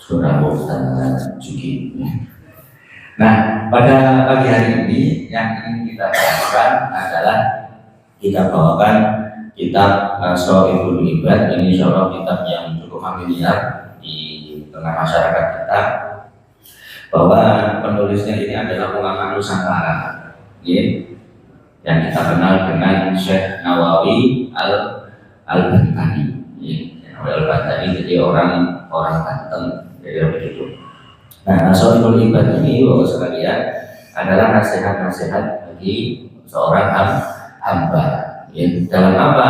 Surah Juki. Nah, pada pagi hari ini yang ingin kita bahaskan adalah kita bawakan kitab Shorihul Ibad. Ini insya Allah kitab yang cukup familiar di tengah masyarakat kita, bahwa penulisnya ini adalah ulama Nusantara, yang kita kenal dengan Syekh Nawawi Al-Bantani. Al-Bantani jadi orang Banten, jadi begitu. Nah, Shorihul Ibad ini bapak sekalian adalah nasihat-nasihat bagi seorang hamba. Dalam apa?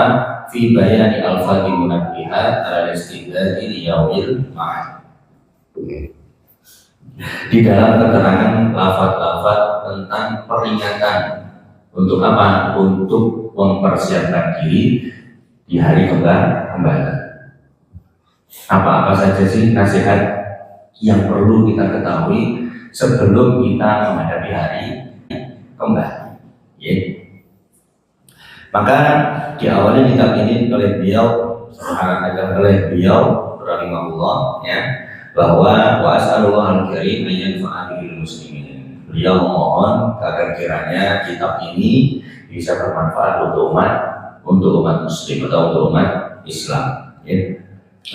Fi bayani al-fadhi munabbihat al-istidad di yaumil ma'ad. Di dalam keterangan lafaz-lafaz tentang peringatan untuk apa? Untuk mempersiapkan diri di hari kembali. Apa saja sih nasihat yang perlu kita ketahui sebelum kita menghadapi hari kembali? Maka diawali kitab ini oleh beliau rahimahullah, bahwa wa as'alullah al-karim an yanfa'a bil muslimin. Beliau mohon agar kiranya kitab ini bisa bermanfaat untuk umat muslim atau untuk umat Islam.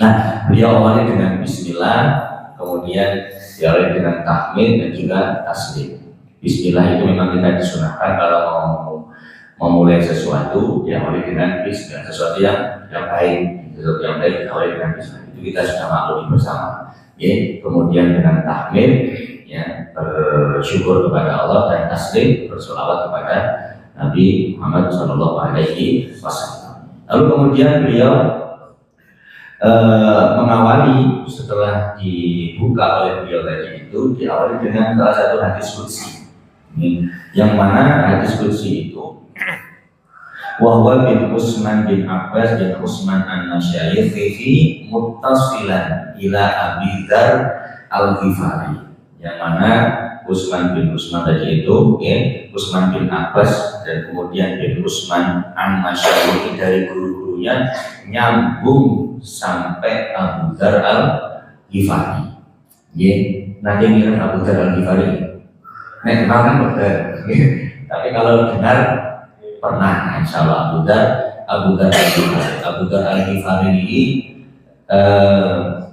Nah, beliau awali dengan bismillah, kemudian diawali dengan tahmid dan juga taslim. Bismillah itu memang kita disunahkan kalau mau memulai sesuatu, diawali dengan bismillah, sesuatu yang baik, diawali dengan bismillah. Itu kita sudah maklumi bersama. Kemudian dengan tahmid, bersyukur kepada Allah, dan taslim, bersolawat kepada Nabi Muhammad SAW. Lalu kemudian beliau mengawali, setelah dibuka oleh beliau tadi itu, diawali dengan salah satu hadis qudsi, yang mana hadis qudsi itu wahwa bin Utsman bin Abbas bin Utsman an-Nasyayikh fi muttasilan ila Abi Dzar al-Ghifari, yang mana Utsman bin Utsman tadi itu, Utsman bin Abbas dan kemudian bin Utsman an-Nasyayikh dari guru-gurunya nyambung sampai Abu Dzar al-Ghifari. Nanti mirip Abu Dzar al-Ghifari. Nah, kenal kan betul. Tapi kalau dengar pernah, insya Allah Abu Dzar al-Ghifari. Abu Dzar al-Ghifari ini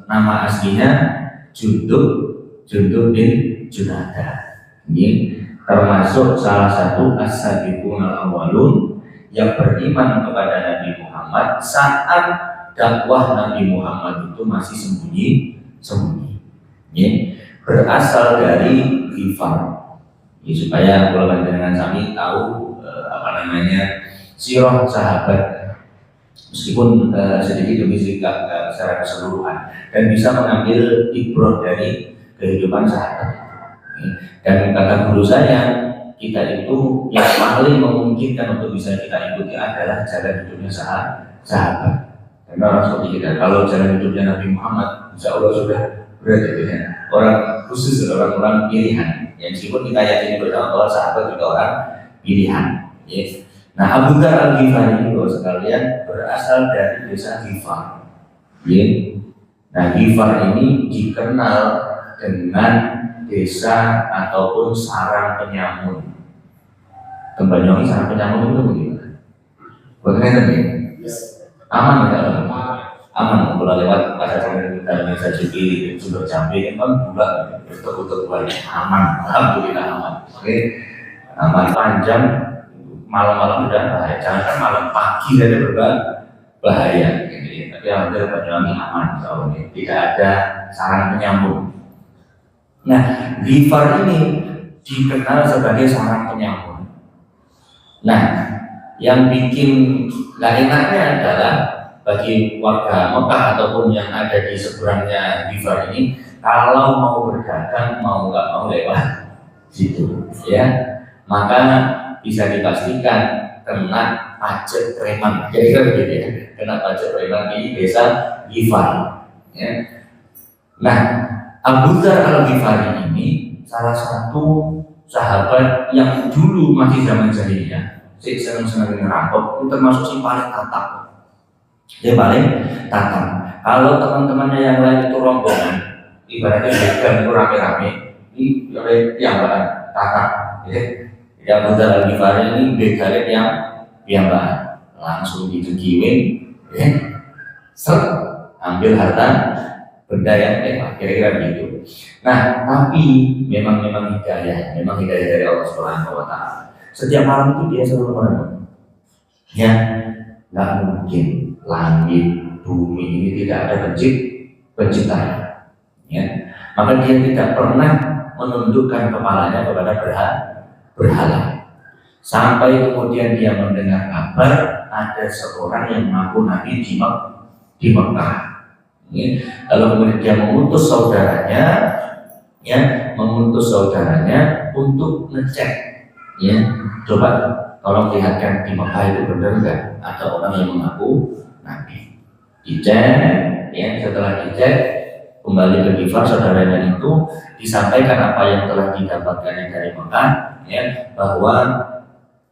nama aslinya Jundub bin Junadah. Ini termasuk salah satu as-sabiqun al-awwalun yang beriman kepada Nabi Muhammad saat dakwah Nabi Muhammad itu masih sembunyi. Berasal dari Ghifar. Supaya kalau dengan kami tahu sirah sahabat, meskipun sedikit demi sedikit secara keseluruhan, dan bisa mengambil ibrah dari kehidupan sahabat. Dan kata guru saya, kita itu yang paling memungkinkan untuk bisa kita ikuti adalah jalan hidupnya sahabat. Karena orang seperti kita, kalau jalan hidupnya Nabi Muhammad, insya Allah sudah berat orang khusus, orang-orang pilihan. Yang meskipun kita yakini bersama bahwa sahabat juga orang pilihan. Nah, Abu Dzar al-Ghifari ini sekalian berasal dari desa Ghifar. Nah, Ghifar ini dikenal dengan desa ataupun sarang penyamun. Banyuwangi sarang penyamun itu bagaimana? Bagaimana nih? Aman ya? Aman. Kalau lewat pasar kita bisa jadi sumber Jambi kan bulan untuk aman. Alhamdulillah aman. Aman panjang. Malam-malam udah bahaya. Jangan kan malam pagi saja berbahaya. Tapi alhamdulillah Banyuwangi aman. Tidak ada sarang penyamun. Nah, Ghifar ini dikenal sebagai sarang penyamun. Nah, yang bikin gak enaknya adalah bagi warga Mekah ataupun yang ada di seberangnya Ghifar ini, kalau mau berdagang mau nggak mau lewat situ, maka bisa dipastikan kena pajak preman. Jadi kan begitu ya, kena pajak preman di desa Ghifar. Nah, Abu Dzar al-Ghifari ini salah satu sahabat yang dulu masih zaman jahiliyah, senang-senang ngerampok, itu termasuk yang paling tatak. Dia paling tatak. Kalau teman-temannya yang lain itu rombongan, ibaratnya begal itu rame-rame ini oleh piyambakan kakak ya. Jadi Abu Dzar Al-Ghifari ini begalnya yang piyambakan langsung dijugiwin ya, ambil harta benda yang kira-kira begitu. Nah, tapi memang hidayah dari Allah Subhanahu wa taala. Setiap malam itu dia selalu merenung. Ya, nggak mungkin langit, bumi ini tidak ada penciptanya. Ya, maka dia tidak pernah menundukkan kepalanya kepada berhala. Sampai kemudian dia mendengar kabar ada seorang yang mengaku nabi di Mekah. Ya, lalu kemudian dia mengutus saudaranya untuk ngecek. Ya, coba tolong lihatkan di Mekah itu benar nggak ada orang yang mengaku nabi. Dicek, ya, setelah dicek kembali ke Ghifar, saudaranya itu disampaikan apa yang telah didapatkan dari Mekah, ya, bahwa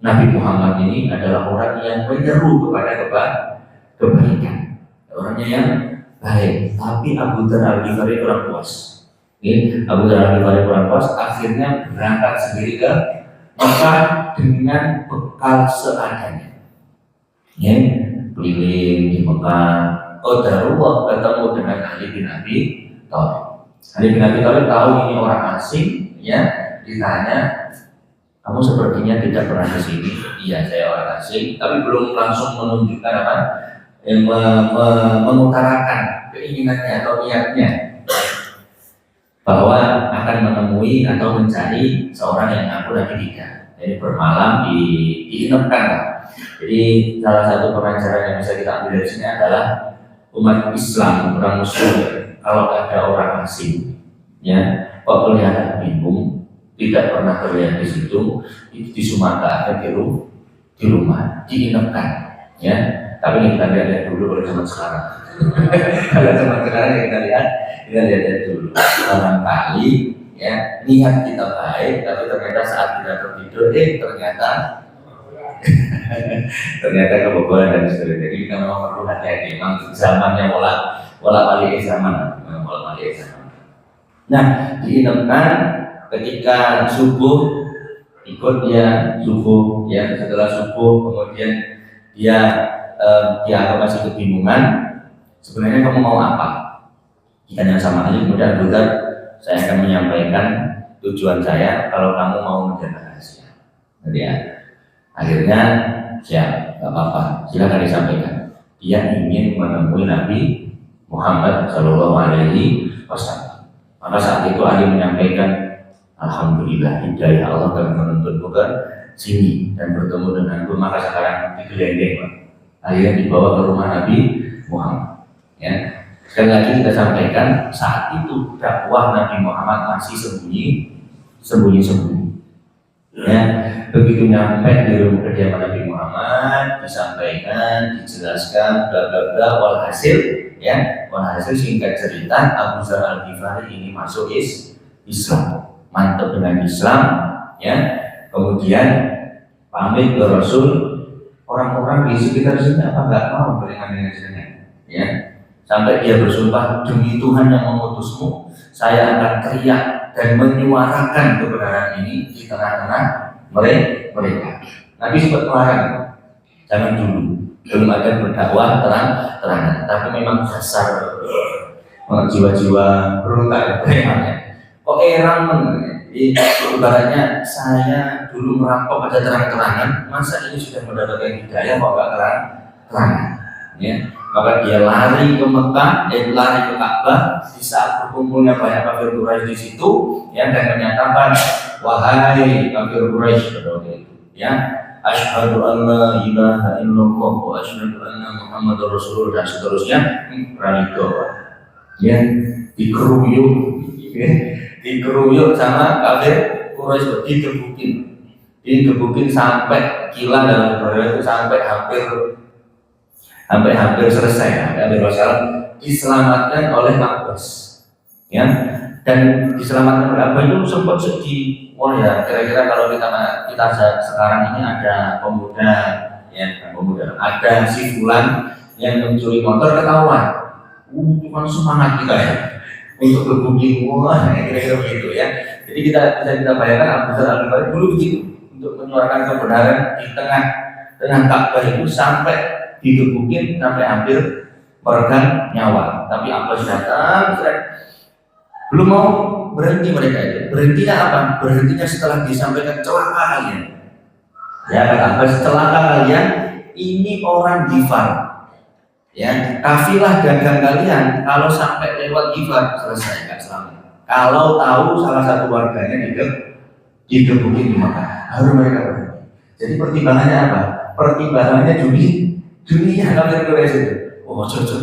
Nabi Muhammad ini adalah orang yang menyeru kepada kebaikan, orangnya yang baik. Tapi Abu Dzar Al-Ghifari kurang puas. Abu Dzar Al-Ghifari kurang puas, akhirnya berangkat sendiri ke Mekah dengan bekal seadanya. Ya, keliling di Mekah. Qadarullah ketemu dengan Ali bin Abi Thalib. Ali bin Abi Thalib tahu ini orang asing, ya, ditanya, kamu sepertinya tidak pernah ke sini. Iya, saya orang asing, tapi belum langsung menunjukkan apa, mengutarakan keinginannya atau niatnya bahwa akan menemui atau mencari seorang yang aku lagi tidak. Jadi bermalam diinapkan. Jadi salah satu pelajaran yang bisa kita ambil dari sini adalah umat Islam, orang Muslim, kalau ada orang asing, ya, kok kelihatan bingung, tidak pernah terlihat di situ, di Sumatera ada di rumah, diinapkan, ya. Tapi kita lihat dulu kalau zaman sekarang. Kalau zaman sekarang yang kita lihat dulu. Barangkali, ya, niat kita baik, tapi ternyata saat kita tertidur, ternyata kebobolan dan sebagainya. Jadi kita memang perlu hati-hati. Memang zamannya bola balik zaman. Nah, diinapkan ketika subuh, ikut dia subuh, ya, setelah subuh kemudian dia agak masih kebingungan. Sebenarnya kamu mau apa? Ditanya sama Ali, kemudian Abu Dzar, saya akan menyampaikan tujuan saya kalau kamu mau menjaga rahasia. Jadi ya, akhirnya siap, nggak apa-apa, silakan disampaikan. Dia ingin menemui Nabi Muhammad Shallallahu Alaihi Wasallam. Maka saat itu Ali menyampaikan, alhamdulillah hidayah Allah telah menuntunku ke sini dan bertemu denganku. Maka sekarang digelendeng, akhirnya dibawa ke rumah Nabi Muhammad. Ya, sekali lagi kita sampaikan, saat itu dakwah Nabi Muhammad masih sembunyi. Ya, begitu nyampe di rumah kediaman Nabi Muhammad, disampaikan, dijelaskan, bla bla bla, walhasil singkat cerita, Abu Dzar Al-Ghifari ini masuk Islam, mantap dengan Islam, ya. Kemudian pamit ke Rasul, orang-orang di sekitar sini apa nggak mau beriman dengan sini, ya. Sampai dia bersumpah, demi Tuhan yang mengutusmu, saya akan teriak dan menyuarakan kebenaran ini di tengah-tengah mereka. Nabi sempat melarang, jangan dulu, belum ada berdakwah terang-terangan. Tapi memang dasar jiwa-jiwa berontak premannya. Kok ibaratnya saya dulu merampok pada terang-terangan, masa ini sudah mendapatkan hidayah kok nggak terang-terangan? Ya. Maka dia lari ke Mekah, lari ke Ka'bah di saat berkumpulnya banyak kafir Quraisy di situ, ya, dan menyatakan, wahai kafir Quraisy, ya, asyhadu an la ilaha illallah wa asyhadu anna Muhammadar Rasulullah, dan seterusnya. Itu, ya, dikeruyuk sama kafir Quraisy, digebukin sampai kilat dalam riwayat itu sampai hampir selesai. Nabi Rasul diselamatkan oleh Abbas, ya, dan diselamatkan oleh Abbas itu sempat sedih. Oh ya, kira-kira kalau kita sekarang ini ada pemuda, ya, ada si fulan yang mencuri motor ketahuan, cuma semangat kita, ya, untuk berbooking, wah kira-kira begitu ya. Jadi kita bayangkan Abu Dzar Al-Ghifari dulu begitu, untuk menyuarakan kebenaran di tengah Ka'bah itu sampai digebukin sampai hampir meregang nyawa. Tapi Abbas datang, belum mau berhenti mereka itu. Berhentinya apa? Berhentinya setelah disampaikan celaka kalian. Ya kata Abbas, celaka kalian ini orang Ghifar. Ya, kafilah dagang kalian kalau sampai lewat Ghifar selesai, nggak selamat. Kalau tahu salah satu warganya digebukin di Makkah, harus mereka berhenti. Jadi pertimbangannya apa? Pertimbangannya dunia kalau mereka itu. Oh cocok,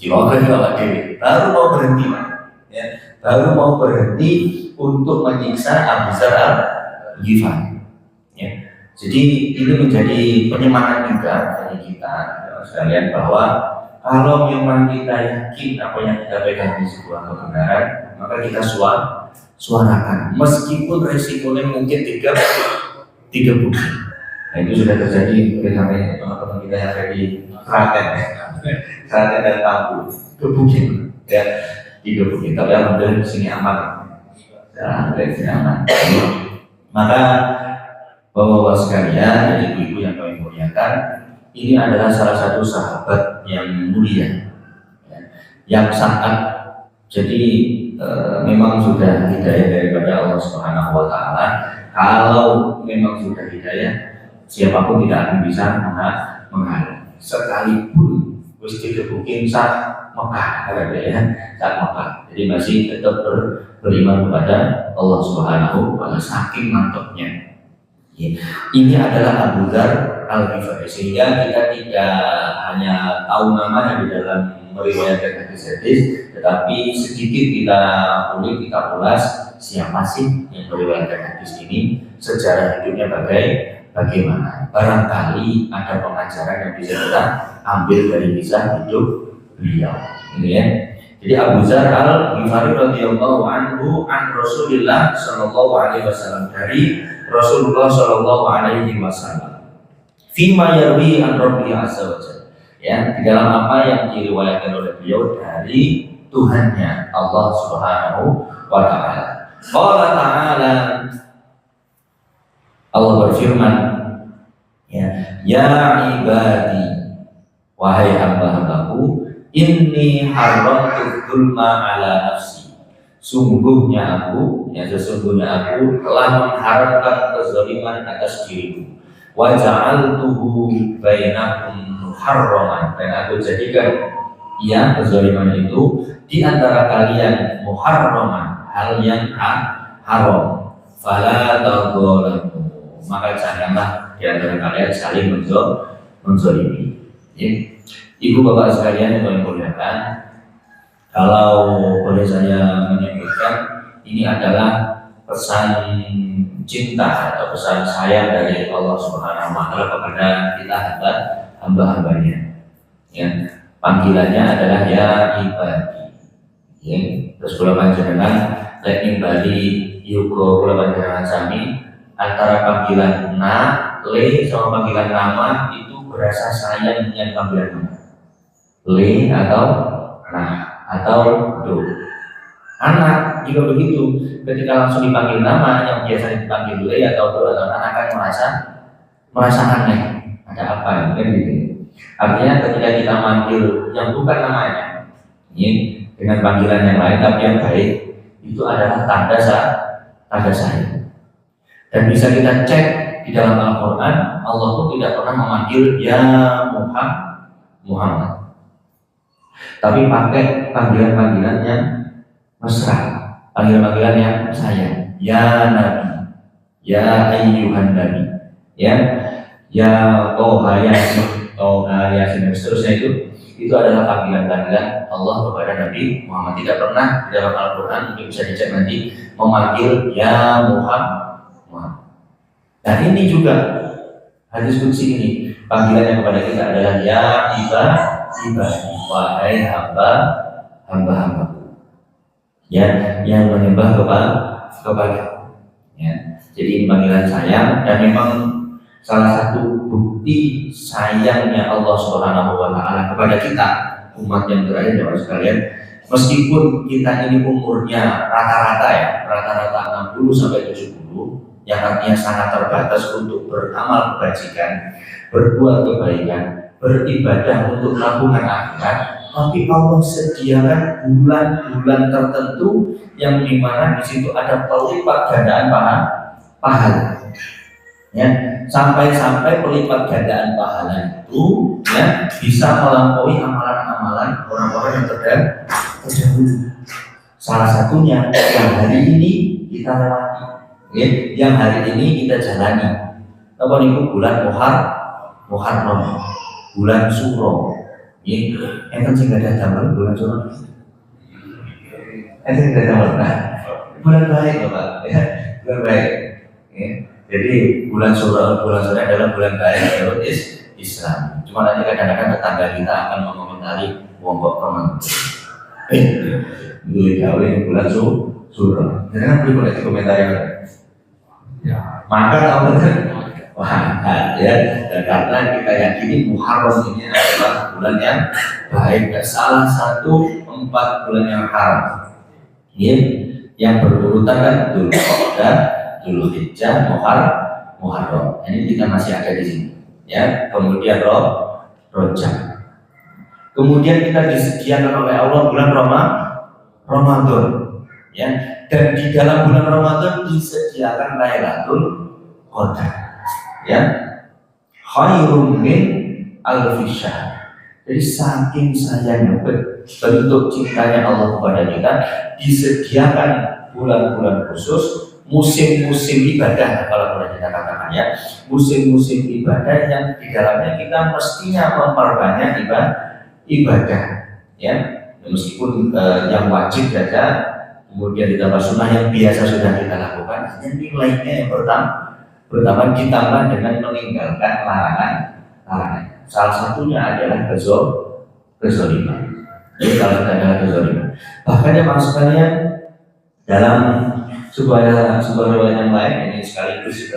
jiwa juga lagi. Baru mau berhenti, ya, baru mau berhenti untuk menyiksa Abu Dzar Al-Ghifari. Ya. Jadi ini menjadi penyemangat juga bagi kita sekalian bahwa kalau memang kita yakin apa yang kita pegang di sebuah kebenaran, maka kita suarakan meskipun resikonya mungkin tiga bukti. Nah itu sudah terjadi bersama teman-teman kita yang ada di Klaten dan Palu, kebukin ya, digebukin. Tapi alhamdulillah di sini aman, aman. Maka bapak-bapak sekalian, ibu-ibu yang kami muliakan, ini adalah salah satu sahabat yang mulia, ya, yang sangat jadi memang sudah hidayah daripada Allah Subhanahu Wa Taala. Kalau memang sudah hidayah, siapapun tidak akan bisa menghalang. Sekalipun mesti digebukin saat Mekah, ya, saat Mekah. Jadi masih tetap beriman kepada Allah Subhanahu Wa Taala, saking mantapnya. Ya. Ini adalah Abu Dzar Al-Ghifari, sehingga kita tidak hanya tahu namanya di dalam meriwayatkan hadis-hadis, tetapi sedikit kita ulas siapa sih yang meriwayatkan hadis ini, sejarah hidupnya bagaimana. Barangkali ada pengajaran yang bisa kita ambil dari kisah hidup beliau. Ini ya. Jadi Abu Dzar Al-Ghifari radhiyallahu anhu an Rasulillah sallallahu alaihi wasallam, dari Rasulullah sallallahu alaihi wasallam. Fima yarwi an Rabbi azza wa jalla. Ya, di dalam apa yang diriwayatkan oleh beliau dari Tuhannya Allah Subhanahu wa taala. Qala ta'ala, Allah berfirman, ya ibadi, wahai hamba-hambaku, inni haramtu dzulma ala nafsi. Sesungguhnya aku telah mengharamkan kezaliman atas diriku. Wa ja'altuhu bainakum muharraman, dan aku jadikan kezaliman itu di antara kalian muharraman, hal yang haram. Fala tadzalamu, maka janganlah di antara kalian saling menzalimi. Ibu bapak sekalian yang kami muliakan, kalau boleh saya menyebutkan, ini adalah pesan cinta atau pesan sayang dari Allah Subhanahu wa taala kepada kita hamba-hambanya. Ya, panggilannya adalah ya ibadi. Ya, terus kula panjenengan lek nimbali yuga kula panjenengan sami, antara panggilan le sama panggilan nama itu berasa sayang dengan panggilan nama. Le atau atau do. Anak juga begitu, ketika langsung dipanggil nama yang biasanya dipanggil le atau do atau anak akan merasa aneh, ada apa kan gitu. Artinya ketika kita manggil yang bukan namanya, ini dengan panggilan yang lain tapi yang baik, itu adalah tanda sayang. Dan bisa kita cek di dalam Al-Quran, Allah pun tidak pernah memanggil ya Muhammad, tapi pakai panggilan-panggilan yang mesra, panggilan-panggilan yang sayang. Ya Nabi, ya ayyuhan Nabi, ya Toha Yasin, dan seterusnya itu adalah panggilan-panggilan Allah kepada Nabi Muhammad. Tidak pernah di dalam Al-Quran, mungkin bisa dicek nanti, memanggil ya Muhammad. Dan ini juga hadis qudsi ini, panggilannya kepada kita adalah ya ibadi, wahai hamba-hambaku, ya, yang menyembah kepada. Ya. Jadi ini panggilan sayang, dan memang salah satu bukti sayangnya Allah Subhanahu wa taala kepada kita, umat yang terakhir, Bapak sekalian, Meskipun kita ini umurnya rata-rata 60 sampai 70, yang artinya sangat terbatas untuk beramal kebajikan, berbuat kebaikan, beribadah untuk tabungan akhirat, tapi Allah sediakan bulan-bulan tertentu yang dimana di situ ada pelipat gandaan pahala. Ya, sampai pelipat gandaan pahala itu ya bisa melampaui amalan-amalan orang-orang yang terdahulu. Salah satunya yang hari ini kita lewati, ya, yang hari ini kita jalani. Apa itu bulan Muharram, bulan Suro. Ya, kan sih nggak ada gambar bulan Suro. Nggak ada gambar. Nah, bulan baik, Bapak. Ya, bulan baik. Ya. Jadi bulan Suro adalah bulan baik menurut Islam. Cuma nanti kadang-kadang tetangga kita akan mengomentari wongkok teman. Dulu gawe bulan Suro. Jangan boleh komentari. Ya, maka tahu kan? Wah, ya. Dan karena kita yakini Muharram ini adalah bulan yang baik, salah satu 4 bulan yang haram. Ya, yang berurutan kan Dzulqa'dah, Dzulhijjah, Muharram. Ini kita masih ada di sini. Ya, kemudian Rajab. Kemudian kita disediakan oleh Allah bulan Ramadan. Ya, dan di dalam bulan Ramadan disediakan Lailatul Qadar. Ya, khairum min alfi syahr. Jadi saking sayangnya bentuk cintanya Allah kepada kita, disediakan bulan-bulan khusus, musim-musim ibadah, kalau boleh kita katakan ya, musim-musim ibadah yang di dalamnya kita mestinya memperbanyak ibadah, ya, meskipun yang wajib saja, kemudian ditambah sunnah yang biasa sudah kita lakukan, hanya nilainya yang pertama ditambah dengan meninggalkan larangan. Salah satunya adalah kezaliman. Jadi kalau kita adalah kezaliman. Bahkan yang sekalian dalam sebuah riwayat yang lain ini sekaligus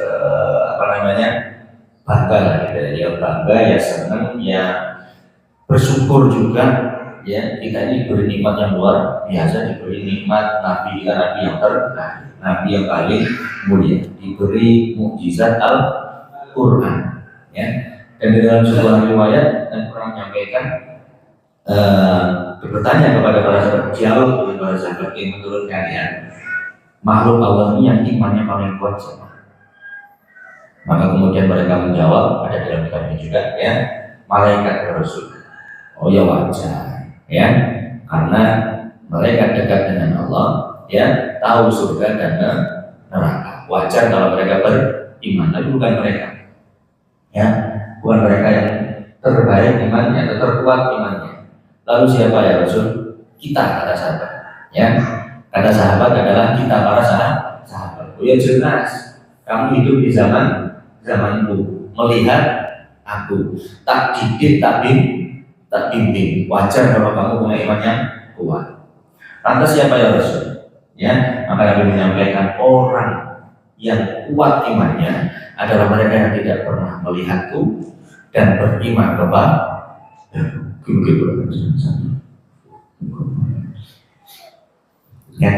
bangga lah, gitu. Ya bangga, ya senang, ya bersyukur juga. Ya, kita ini diberi nikmat yang luar biasa, diberi nikmat Nabi yang paling mulia, diberi mukjizat Al-Quran. Ya. Dan di dalam sebuah riwayat dan pernah menyampaikan bertanya kepada para sahabat, jawab kepada para sahabat, yang menurut kalian makhluk Allah ini yang imannya paling kuat siapa? Maka kemudian mereka menjawab, ada dalam kitab ini juga, ya, malaikat Rasul. Oh ya wajar. Ya, karena mereka dekat dengan Allah, ya, tahu surga dan neraka. Wajar kalau mereka beriman, tapi bukan mereka, ya, bukan mereka yang terbaik imannya atau terkuat imannya. Lalu siapa ya Rasul? Kita, kata sahabat. Ya, kata sahabat adalah kita para sahabat. Oh ya jelas, kamu hidup di zamanku, melihat aku, tak didik, tak bimbing. Wajar kalau kamu punya iman yang kuat. Lantas siapa ya Rasul? Ya, maka Nabi menyampaikan orang yang kuat imannya adalah mereka yang tidak pernah melihatku dan beriman kepada ya,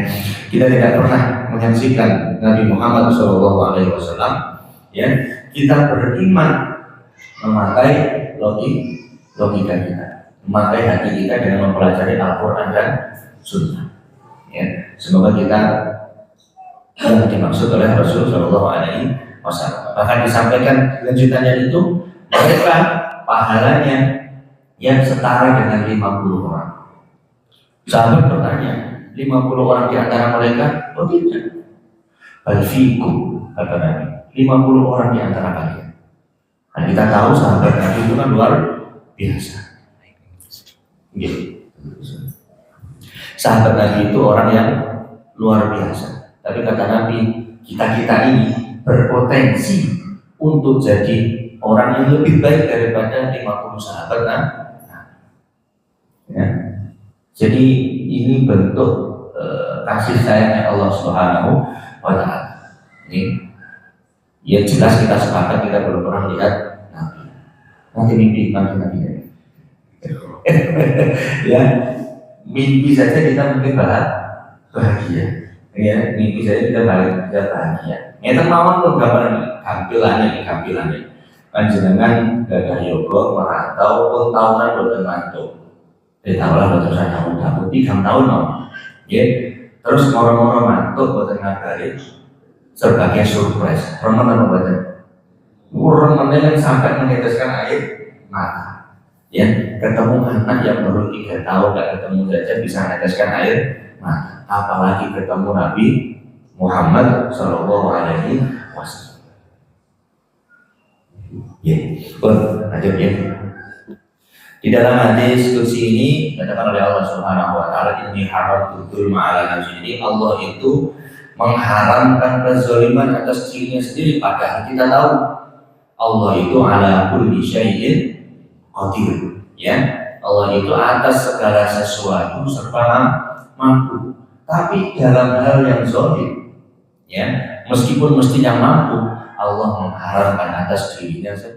kita tidak pernah menyaksikan Nabi Muhammad SAW. Ya, kita beriman memakai logika kita, memakai hati kita dengan mempelajari Al-Quran dan Sunnah. Ya, semoga kita yang dimaksud oleh Rasul Shallallahu Alaihi Wasallam. Bahkan disampaikan lanjutannya itu mereka pahalanya yang setara dengan 50 orang. Sahabat bertanya, 50 orang di antara mereka? Oh tidak. Balfikum, kata Nabi, 50 orang di antara kalian. Dan kita tahu sahabat Nabi itu kan luar biasa. Gitu. Sahabat Nabi itu orang yang luar biasa. Tapi kata Nabi, kita ini berpotensi untuk jadi orang yang lebih baik daripada 50 sahabat ya. Jadi ini bentuk kasih sayangnya Allah Subhanahu wa Ta'ala. Ini ya jelas kita sepakat, kita belum pernah lihat Nabi. Nanti mimpi Nabi ya. mimpi saja kita mungkin bahagia, ya mimpi saja kita bahagia. Ngeten mawon kok gampilannya panjenengan gadah yoga merantau pun tahunan boten mantuk. Tahulah boten tahun 3 tahun ya. Terus moro-moro mantuk boten ngabari sebagai surprise. Remen apa boten? Remen sampai meneteskan air mata. Ya, ketemu anak yang baru 3 tahun gak ketemu saja bisa meneteskan air mata. Apalagi ketemu Nabi Muhammad Shallallahu Alaihi Wasallam. Ya, lanjut ya. Di dalam hadis kursi ini dikatakan oleh Allah Subhanahu Wa Taala, ini haram tutul ma'ala nafsi. Ini Allah itu mengharamkan kezaliman atas dirinya sendiri, padahal kita tahu Allah itu ala kulli syai'in qadir. Ya, Allah itu atas segala sesuatu serta mampu. Tapi dalam hal yang zalim, ya, meskipun mestinya mampu, Allah mengharamkan atas dirinya sendiri.